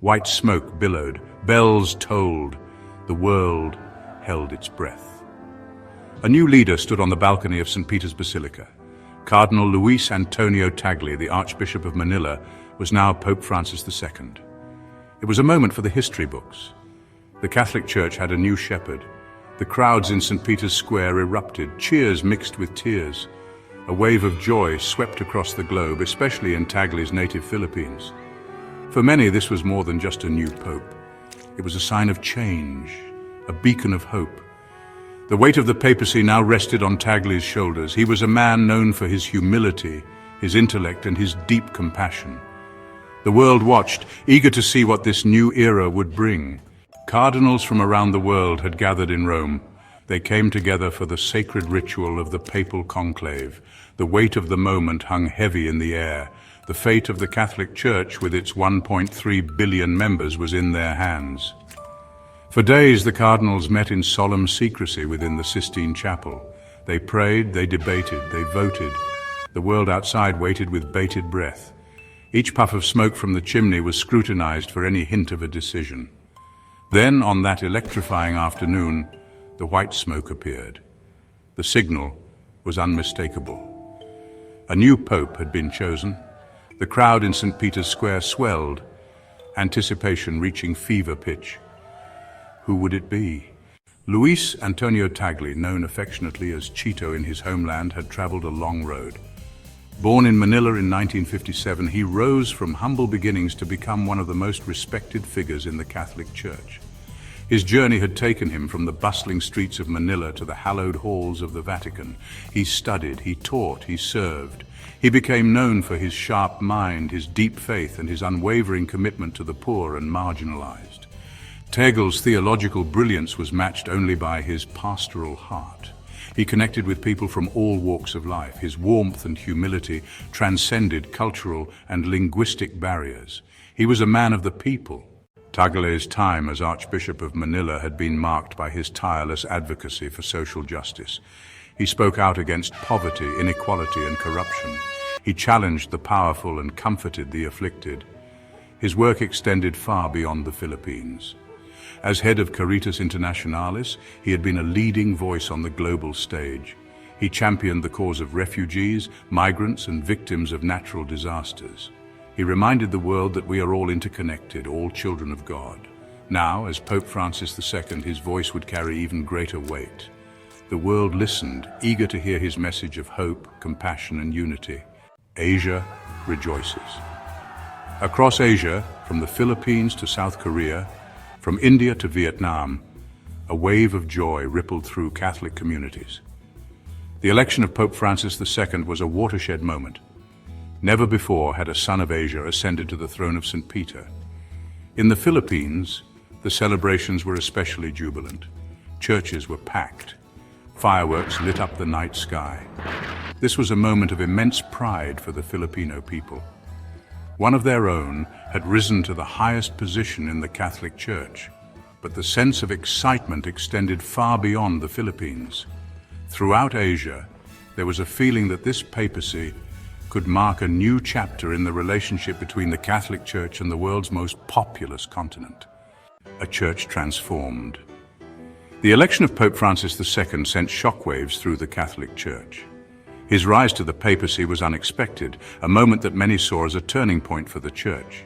White smoke billowed, bells tolled, the world held its breath. A new leader stood on the balcony of St. Peter's Basilica. Cardinal Luis Antonio Tagle, the Archbishop of Manila, was now Pope Francis II. It was a moment for the history books. The Catholic Church had a new shepherd. The crowds in St. Peter's Square erupted, cheers mixed with tears. A wave of joy swept across the globe, especially in Tagle's native Philippines. For many, this was more than just a new pope. It was a sign of change, a beacon of hope. The weight of the papacy now rested on Tagle's shoulders. He was a man known for his humility, his intellect, and his deep compassion. The world watched, eager to see what this new era would bring. Cardinals from around the world had gathered in Rome. They came together for the sacred ritual of the Papal Conclave. The weight of the moment hung heavy in the air. The fate of the Catholic Church, with its 1.3 billion members, was in their hands. For days, the cardinals met in solemn secrecy within the Sistine Chapel. They prayed, they debated, they voted. The world outside waited with bated breath. Each puff of smoke from the chimney was scrutinized for any hint of a decision. Then, on that electrifying afternoon, the white smoke appeared. The signal was unmistakable. A new pope had been chosen. The crowd in St. Peter's Square swelled, anticipation reaching fever pitch. Who would it be? Luis Antonio Tagle, known affectionately as Chito in his homeland, had traveled a long road. Born in Manila in 1957, he rose from humble beginnings to become one of the most respected figures in the Catholic Church. His journey had taken him from the bustling streets of Manila to the hallowed halls of the Vatican. He studied, he taught, he served. He became known for his sharp mind, his deep faith, and his unwavering commitment to the poor and marginalized. Tagle's theological brilliance was matched only by his pastoral heart. He connected with people from all walks of life. His warmth and humility transcended cultural and linguistic barriers. He was a man of the people. Tagle's time as Archbishop of Manila had been marked by his tireless advocacy for social justice. He spoke out against poverty, inequality, and corruption. He challenged the powerful and comforted the afflicted. His work extended far beyond the Philippines. As head of Caritas Internationalis, he had been a leading voice on the global stage. He championed the cause of refugees, migrants, and victims of natural disasters. He reminded the world that we are all interconnected, all children of God. Now, as Pope Francis II, his voice would carry even greater weight. The world listened, eager to hear his message of hope, compassion, and unity. Asia rejoices. Across Asia, from the Philippines to South Korea, from India to Vietnam, a wave of joy rippled through Catholic communities. The election of Pope Francis II was a watershed moment. Never before had a son of Asia ascended to the throne of St. Peter. In the Philippines, the celebrations were especially jubilant. Churches were packed. Fireworks lit up the night sky. This was a moment of immense pride for the Filipino people. One of their own had risen to the highest position in the Catholic Church, but the sense of excitement extended far beyond the Philippines. Throughout Asia, there was a feeling that this papacy could mark a new chapter in the relationship between the Catholic Church and the world's most populous continent. A church transformed. The election of Pope Francis II sent shockwaves through the Catholic Church. His rise to the papacy was unexpected, a moment that many saw as a turning point for the Church.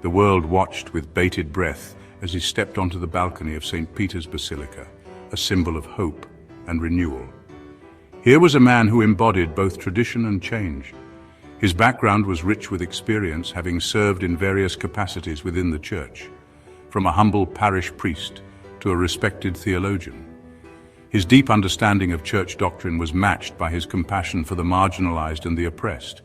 The world watched with bated breath as he stepped onto the balcony of St. Peter's Basilica, a symbol of hope and renewal. Here was a man who embodied both tradition and change. His background was rich with experience, having served in various capacities within the Church, from a humble parish priest to a respected theologian. His deep understanding of church doctrine was matched by his compassion for the marginalized and the oppressed.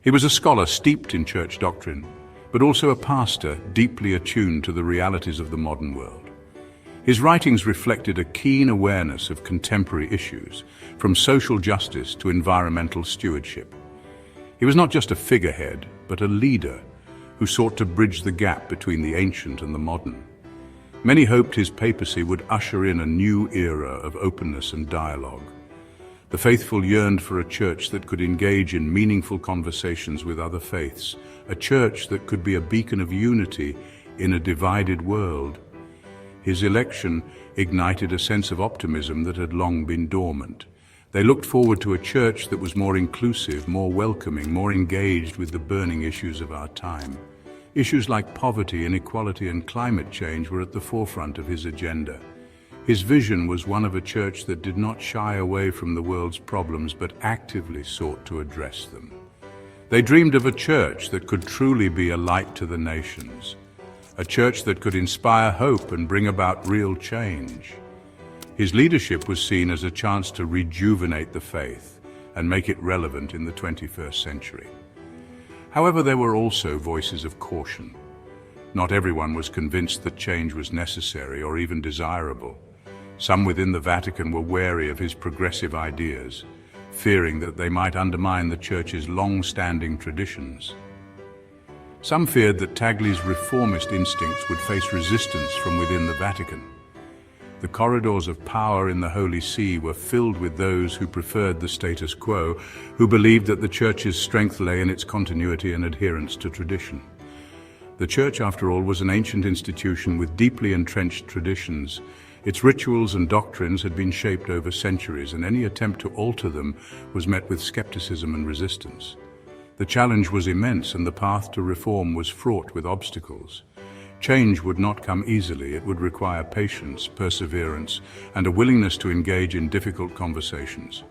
He was a scholar steeped in church doctrine, but also a pastor deeply attuned to the realities of the modern world. His writings reflected a keen awareness of contemporary issues, from social justice to environmental stewardship. He was not just a figurehead, but a leader who sought to bridge the gap between the ancient and the modern. Many hoped his papacy would usher in a new era of openness and dialogue. The faithful yearned for a church that could engage in meaningful conversations with other faiths, a church that could be a beacon of unity in a divided world. His election ignited a sense of optimism that had long been dormant. They looked forward to a church that was more inclusive, more welcoming, more engaged with the burning issues of our time. Issues like poverty, inequality, and climate change were at the forefront of his agenda. His vision was one of a church that did not shy away from the world's problems but actively sought to address them. They dreamed of a church that could truly be a light to the nations, a church that could inspire hope and bring about real change. His leadership was seen as a chance to rejuvenate the faith and make it relevant in the 21st century. However, there were also voices of caution. Not everyone was convinced that change was necessary or even desirable. Some within the Vatican were wary of his progressive ideas, fearing that they might undermine the Church's long-standing traditions. Some feared that Tagle's reformist instincts would face resistance from within the Vatican. The corridors of power in the Holy See were filled with those who preferred the status quo, who believed that the Church's strength lay in its continuity and adherence to tradition. The Church, after all, was an ancient institution with deeply entrenched traditions. Its rituals and doctrines had been shaped over centuries, and any attempt to alter them was met with skepticism and resistance. The challenge was immense, and the path to reform was fraught with obstacles. Change would not come easily. It would require patience, perseverance, and a willingness to engage in difficult conversations.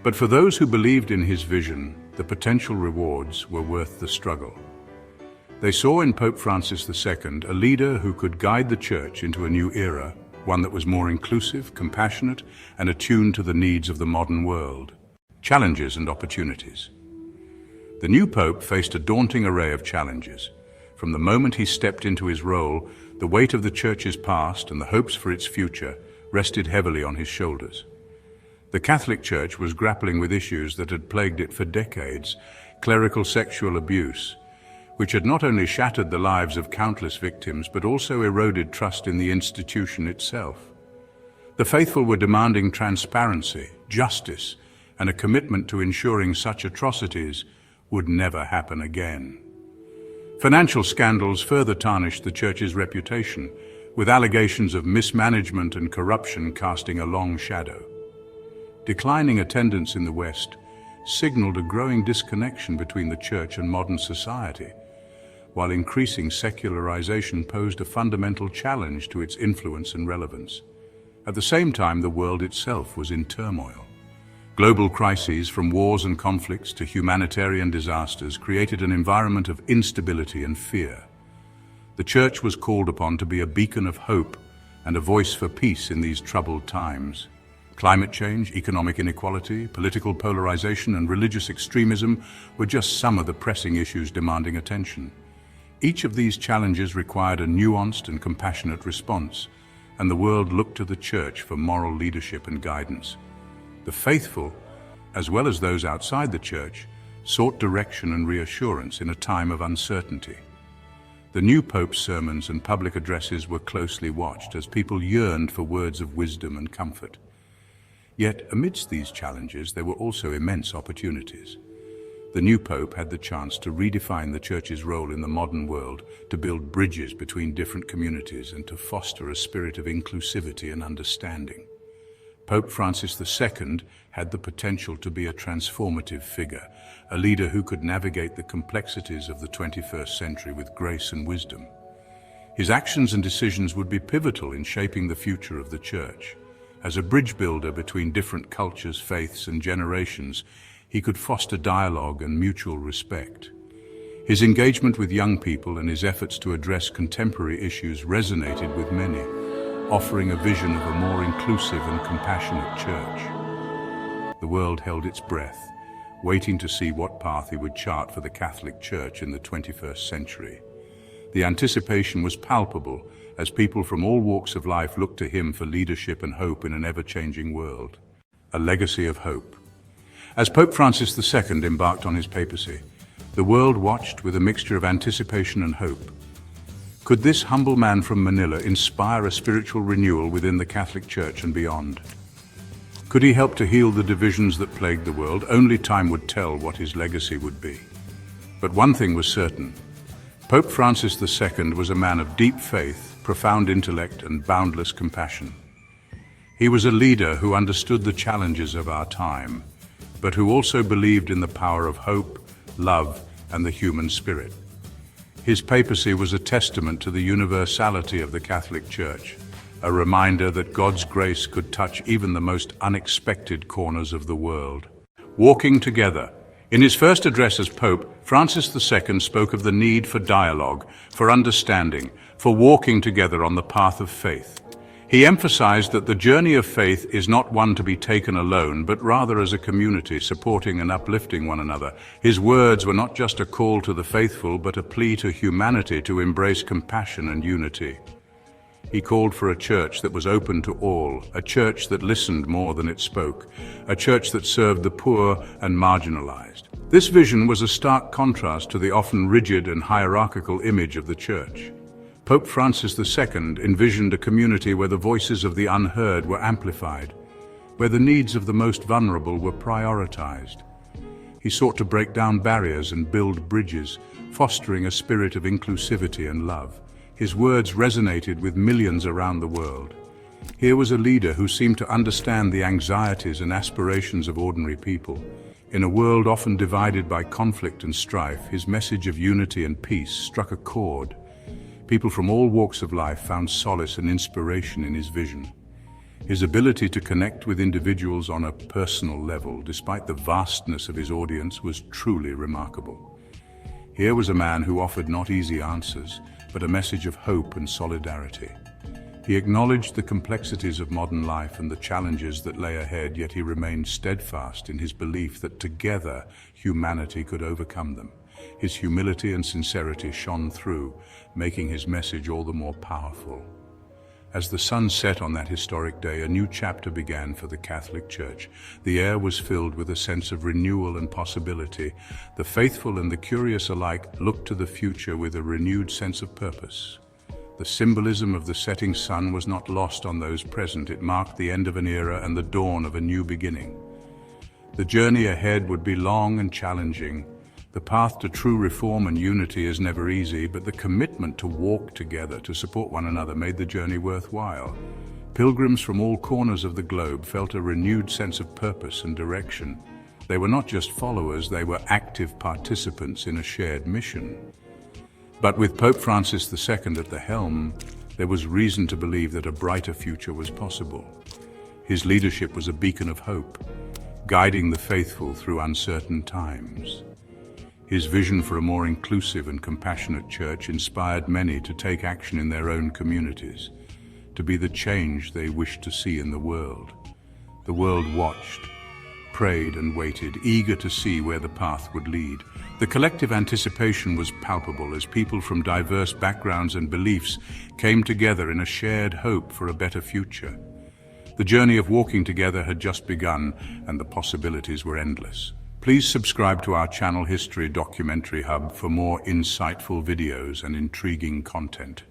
But for those who believed in his vision, the potential rewards were worth the struggle. They saw in Pope Francis II a leader who could guide the Church into a new era, one that was more inclusive, compassionate, and attuned to the needs of the modern world. Challenges and opportunities. The new Pope faced a daunting array of challenges. From the moment he stepped into his role, the weight of the Church's past and the hopes for its future rested heavily on his shoulders. The Catholic Church was grappling with issues that had plagued it for decades: clerical sexual abuse, which had not only shattered the lives of countless victims but also eroded trust in the institution itself. The faithful were demanding transparency, justice, and a commitment to ensuring such atrocities would never happen again. Financial scandals further tarnished the Church's reputation, with allegations of mismanagement and corruption casting a long shadow. Declining attendance in the West signaled a growing disconnection between the Church and modern society, while increasing secularization posed a fundamental challenge to its influence and relevance. At the same time, the world itself was in turmoil. Global crises, from wars and conflicts to humanitarian disasters, created an environment of instability and fear. The Church was called upon to be a beacon of hope and a voice for peace in these troubled times. Climate change, economic inequality, political polarization, and religious extremism were just some of the pressing issues demanding attention. Each of these challenges required a nuanced and compassionate response, and the world looked to the Church for moral leadership and guidance. The faithful, as well as those outside the Church, sought direction and reassurance in a time of uncertainty. The new Pope's sermons and public addresses were closely watched as people yearned for words of wisdom and comfort. Yet, amidst these challenges, there were also immense opportunities. The new Pope had the chance to redefine the Church's role in the modern world, to build bridges between different communities, and to foster a spirit of inclusivity and understanding. Pope Francis II had the potential to be a transformative figure, a leader who could navigate the complexities of the 21st century with grace and wisdom. His actions and decisions would be pivotal in shaping the future of the Church. As a bridge builder between different cultures, faiths, and generations, he could foster dialogue and mutual respect. His engagement with young people and his efforts to address contemporary issues resonated with many, offering a vision of a more inclusive and compassionate Church. The world held its breath, waiting to see what path he would chart for the Catholic Church in the 21st century. The anticipation was palpable as people from all walks of life looked to him for leadership and hope in an ever-changing world. A legacy of hope. As Pope Francis II embarked on his papacy, the world watched with a mixture of anticipation and hope. Could this humble man from Manila inspire a spiritual renewal within the Catholic Church and beyond? Could he help to heal the divisions that plagued the world? Only time would tell what his legacy would be. But one thing was certain. Pope Francis II was a man of deep faith, profound intellect, and boundless compassion. He was a leader who understood the challenges of our time, but who also believed in the power of hope, love, and the human spirit. His papacy was a testament to the universality of the Catholic Church, a reminder that God's grace could touch even the most unexpected corners of the world. Walking together. In his first address as Pope, Francis II spoke of the need for dialogue, for understanding, for walking together on the path of faith. He emphasized that the journey of faith is not one to be taken alone, but rather as a community, supporting and uplifting one another. His words were not just a call to the faithful, but a plea to humanity to embrace compassion and unity. He called for a church that was open to all, a church that listened more than it spoke, a church that served the poor and marginalized. This vision was a stark contrast to the often rigid and hierarchical image of the church. Pope Francis II envisioned a community where the voices of the unheard were amplified, where the needs of the most vulnerable were prioritized. He sought to break down barriers and build bridges, fostering a spirit of inclusivity and love. His words resonated with millions around the world. Here was a leader who seemed to understand the anxieties and aspirations of ordinary people. In a world often divided by conflict and strife, his message of unity and peace struck a chord. People from all walks of life found solace and inspiration in his vision. His ability to connect with individuals on a personal level, despite the vastness of his audience, was truly remarkable. Here was a man who offered not easy answers, but a message of hope and solidarity. He acknowledged the complexities of modern life and the challenges that lay ahead, yet he remained steadfast in his belief that together humanity could overcome them. His humility and sincerity shone through, making his message all the more powerful. As the sun set on that historic day, a new chapter began for the Catholic Church. The air was filled with a sense of renewal and possibility. The faithful and the curious alike looked to the future with a renewed sense of purpose. The symbolism of the setting sun was not lost on those present. It marked the end of an era and the dawn of a new beginning. The journey ahead would be long and challenging. The path to true reform and unity is never easy, but the commitment to walk together, to support one another, made the journey worthwhile. Pilgrims from all corners of the globe felt a renewed sense of purpose and direction. They were not just followers, they were active participants in a shared mission. But with Pope Francis II at the helm, there was reason to believe that a brighter future was possible. His leadership was a beacon of hope, guiding the faithful through uncertain times. His vision for a more inclusive and compassionate church inspired many to take action in their own communities, to be the change they wished to see in the world. The world watched, prayed and waited, eager to see where the path would lead. The collective anticipation was palpable as people from diverse backgrounds and beliefs came together in a shared hope for a better future. The journey of walking together had just begun, and the possibilities were endless. Please subscribe to our channel History Documentary Hub for more insightful videos and intriguing content.